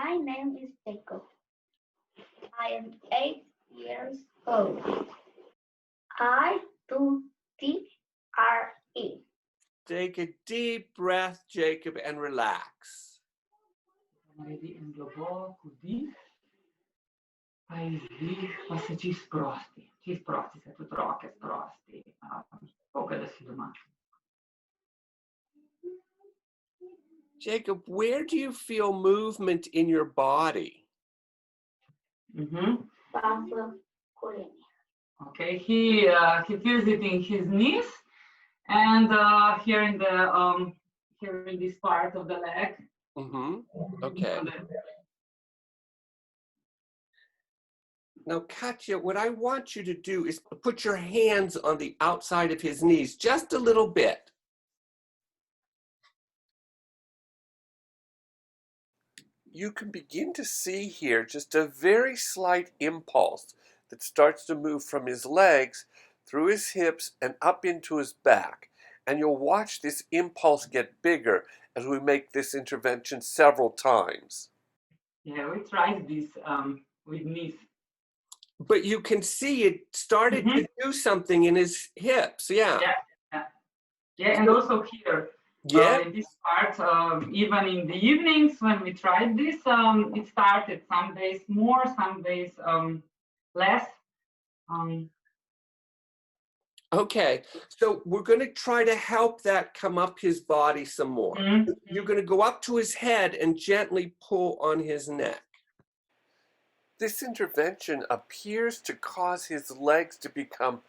My name is Jakob. I am 8 years old. I do TRE. Take a deep breath, Jacob, and relax. Naredi un globoko dih, pa izdih, pa se čist sprosti. Čist sprosti se, tudi roke sprosti. Koga da si doma. Jacob, where do you feel movement in your body? Okay, he feels it in his knees and here in this part of the leg. Okay. Now, Katja, what I want you to do is put your hands on the outside of his knees, just a little bit. You can begin to see here just a very slight impulse that starts to move from his legs through his hips and up into his back. And you'll watch this impulse get bigger as we make this intervention several times. Yeah, we tried this with knees. But you can see it started to do something in his hips, yeah. Yeah, and also here. Yeah. In this part, even in the evenings when we tried this, it started some days more, some days less. Okay, so we're going to try to help that come up his body some more. You're going to go up to his head and gently pull on his neck. This intervention appears to cause his legs to become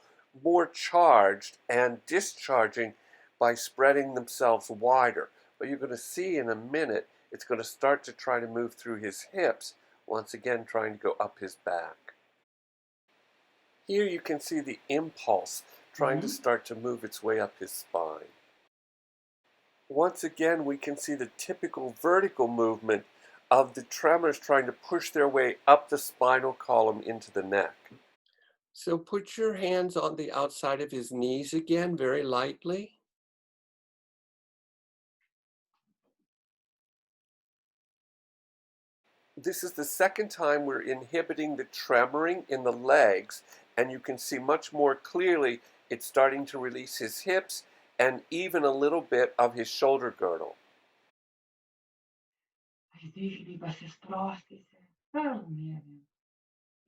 more charged and discharging by spreading themselves wider. But you're going to see in a minute, it's going to start to try to move through his hips, once again trying to go up his back. Here you can see the impulse trying to start to move its way up his spine. Once again, we can see the typical vertical movement of the tremors trying to push their way up the spinal column into the neck. So put your hands on the outside of his knees again, very lightly. This is the second time we're inhibiting the tremoring in the legs, and you can see much more clearly it's starting to release his hips and even a little bit of his shoulder girdle. Izdihni, pa se sprosti se. Umirjen.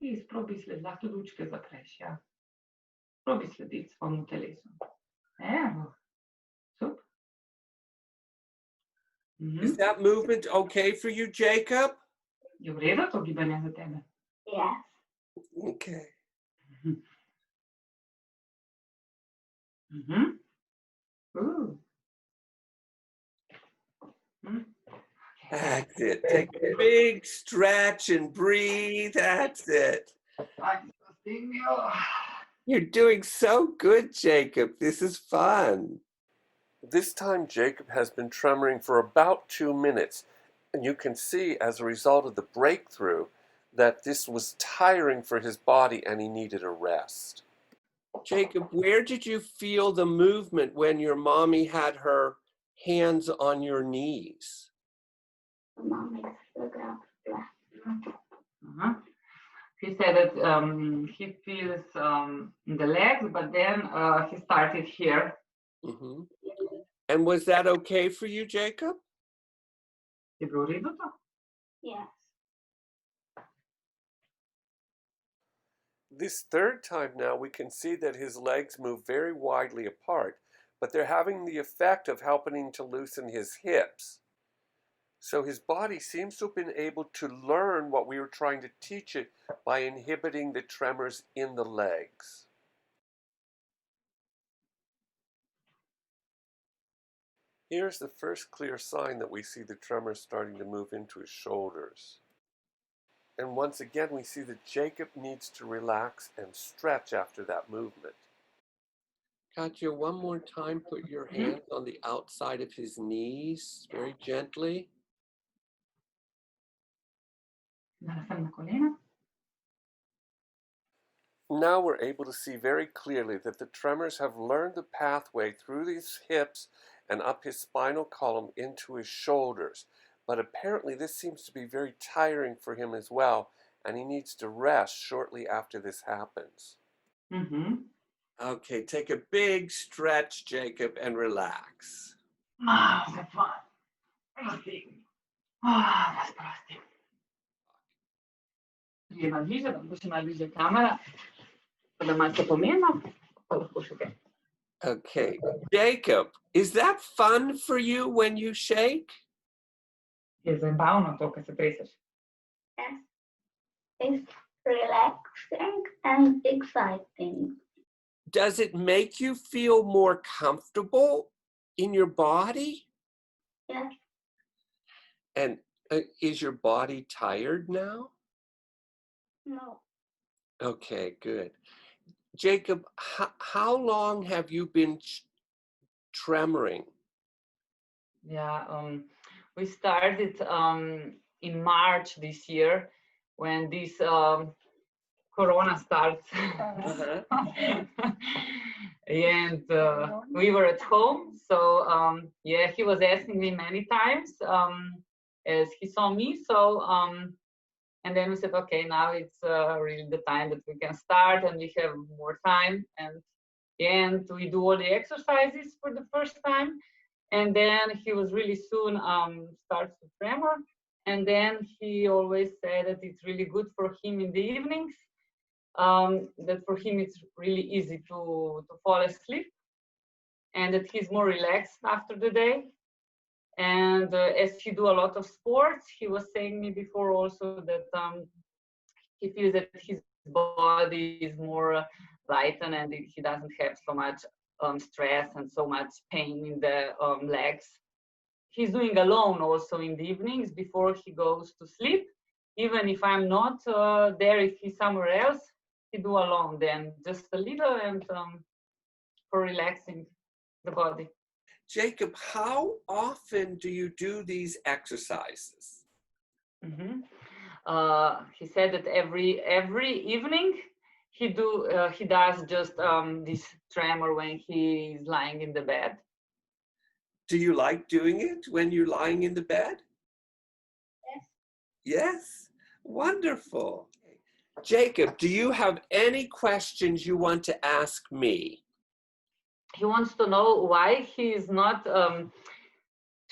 I probi lahko lučke zapreš, ja. Probi slediti svojemu telesu. Evo. Super. Is that movement okay for you, Jacob? Je v redu to gibanje za tebe? Yes. Okay. That's it. Take a big stretch and breathe. That's it. You're doing so good, Jacob. This is fun. This time, Jacob has been tremoring for about 2 minutes, and you can see as a result of the breakthrough that this was tiring for his body and he needed a rest. Jacob, where did you feel the movement when your mommy had her hands on your knees? He said that he feels in the legs, but then he started here. And was that okay for you, Jacob? Yes. This third time now, we can see that his legs move very widely apart, but they're having the effect of helping to loosen his hips. So his body seems to have been able to learn what we were trying to teach it by inhibiting the tremors in the legs. Here's the first clear sign that we see the tremors starting to move into his shoulders. And once again, we see that Jacob needs to relax and stretch after that movement. Katja, one more time, put your hands on the outside of his knees, very gently. Now we're able to see very clearly that the tremors have learned the pathway through his hips and up his spinal column into his shoulders. but apparently this seems to be very tiring for him as well, and he needs to rest shortly after this happens. Mm-hmm. Okay, take a big stretch, Jacob, and relax. That's fun. Prostim. Das prostim. Prije najbližje, da bo še najbližje kamera, pa da malce pomena, pa lahko še kaj. Okay, Jacob, is that fun for you when you shake? Je zabavno to, kar se treseš. Yes. It's relaxing and exciting. Does it make you feel more comfortable in your body? Yes. And is your body tired now? No. Okay, good. Jacob, how long have you been tremoring? Yeah, we started in March this year when this Corona starts. And we were at home, so yeah, he was asking me many times as he saw me. So and then we said, okay, now it's really the time that we can start, and we have more time. And we do all the exercises for the first time. And then he was really soon starts to tremor. And then he always said that it's really good for him in the evenings. That for him it's really easy to fall asleep, and that he's more relaxed after the day. And as he do a lot of sports, he was saying me before also that he feels that his body is more lightened and he doesn't have so much stress and so much pain in the legs. He's doing alone also in the evenings before he goes to sleep. Even if I'm not there, if he's somewhere else, he do alone then, just a little, and for relaxing the body. Jacob, how often do you do these exercises? Mm-hmm. He said that every evening he does just this tremor when he's lying in the bed. Do you like doing it when you're lying in the bed? Yes. Yes? Wonderful. Jacob, do you have any questions you want to ask me? He wants to know why he is not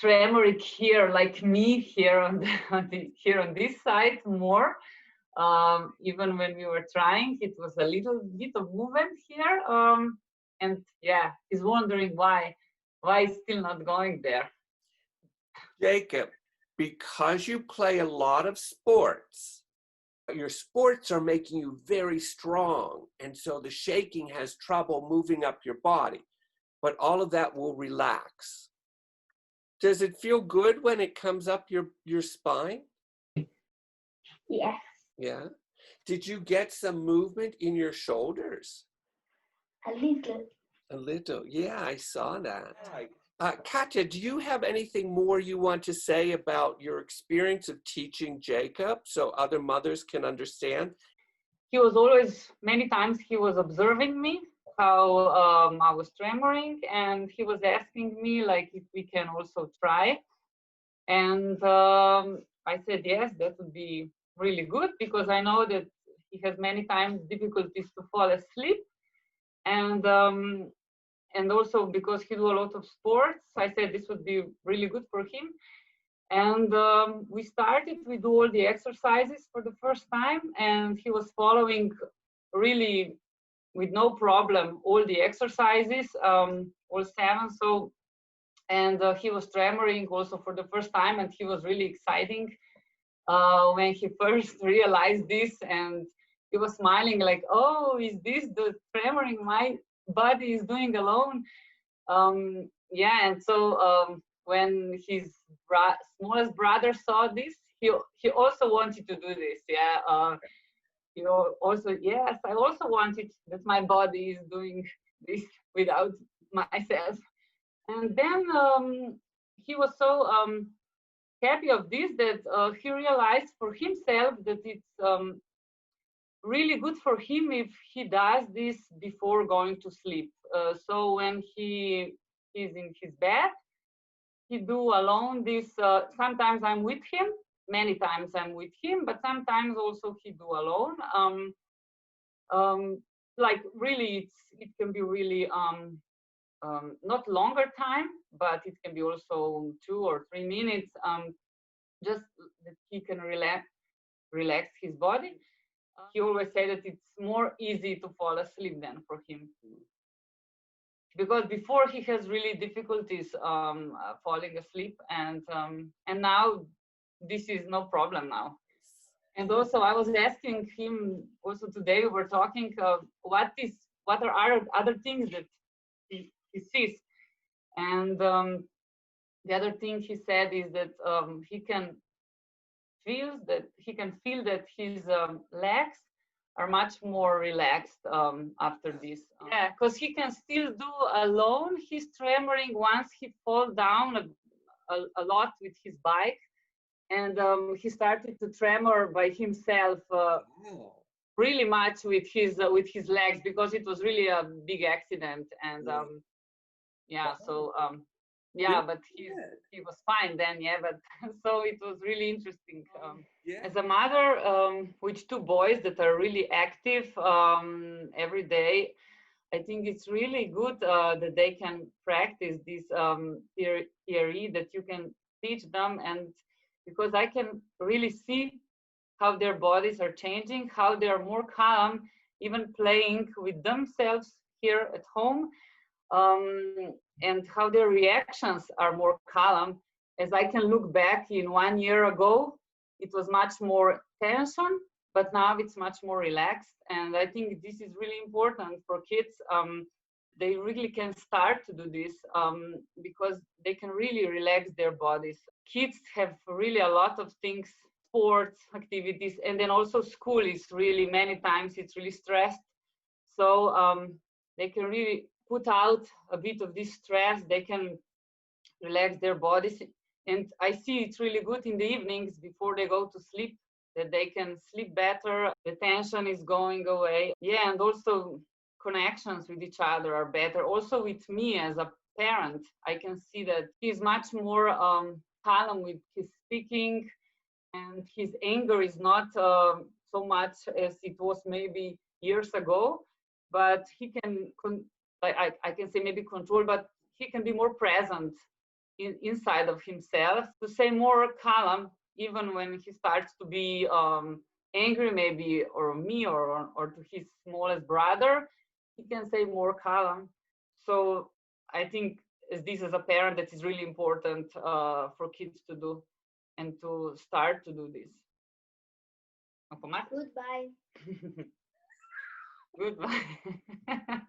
tremoric here like me here on this side more. Even when we were trying, it was a little bit of movement here, and yeah, he's wondering why it's still not going there. Jacob, because you play a lot of sports, your sports are making you very strong, and so the shaking has trouble moving up your body, but all of that will relax. Does it feel good when it comes up your spine? Yes. Yeah. Did you get some movement in your shoulders? A little. A little. Yeah, I saw that. Katja, do you have anything more you want to say about your experience of teaching Jacob so other mothers can understand? He was always, many times he was observing me, how I was tremoring, and he was asking me like if we can also try. And I said, yes, that would be really good, because I know that he has many times difficulties to fall asleep. And also because he do a lot of sports, I said this would be really good for him. And we do all the exercises for the first time, and he was following really with no problem all the exercises, all 7. So, and he was tremoring also for the first time, and he was really exciting when he first realized this, and he was smiling like, oh, is this the tremoring my body is doing alone? Yeah, and so when his smallest brother saw this, he also wanted to do this. Yeah, also, yes, I also wanted that my body is doing this without myself. And then he was so happy of this that he realized for himself that it's really good for him if he does this before going to sleep. So when he is in his bed, he do alone this. Sometimes I'm with him. Many times I'm with him, but sometimes also he do alone. Like really, it can be really not longer time, but it can be also 2 or 3 minutes. Just that he can relax his body. He always said that it's more easy to fall asleep than for him, because before he has really difficulties falling asleep, and now this is no problem now. And also I was asking him also today, we were talking what are other things that he sees, and the other thing he said is that he can feel that his legs are much more relaxed after this. Yeah, because he can still do alone. He's tremoring once he fall down a lot with his bike, and he started to tremor by himself really much with his legs, because it was really a big accident. And yeah, so yeah, but he was fine then. Yeah, but so it was really interesting. As a mother with 2 boys that are really active every day, I think it's really good that they can practice this TRE, that you can teach them, and because I can really see how their bodies are changing, how they are more calm, even playing with themselves here at home, and how their reactions are more calm. As I can look back in 1 year ago, it was much more tension, but now it's much more relaxed. And I think this is really important for kids. They really can start to do this because they can really relax their bodies. Kids have really a lot of things, sports, activities, and then also school is really, many times it's really stressed. So they can really put out a bit of this stress. They can relax their bodies. And I see it's really good in the evenings before they go to sleep, that they can sleep better. The tension is going away. Yeah, and also connections with each other are better. Also with me as a parent, I can see that he's much more calm with his speaking, and his anger is not so much as it was maybe years ago, but he can, I can say maybe control, but he can be more present inside of himself, to say more calm, even when he starts to be angry maybe, or me, or to his smallest brother, he can say more calm. So I think this as a parent, that is really important for kids to do, and to start to do this. Goodbye. Goodbye.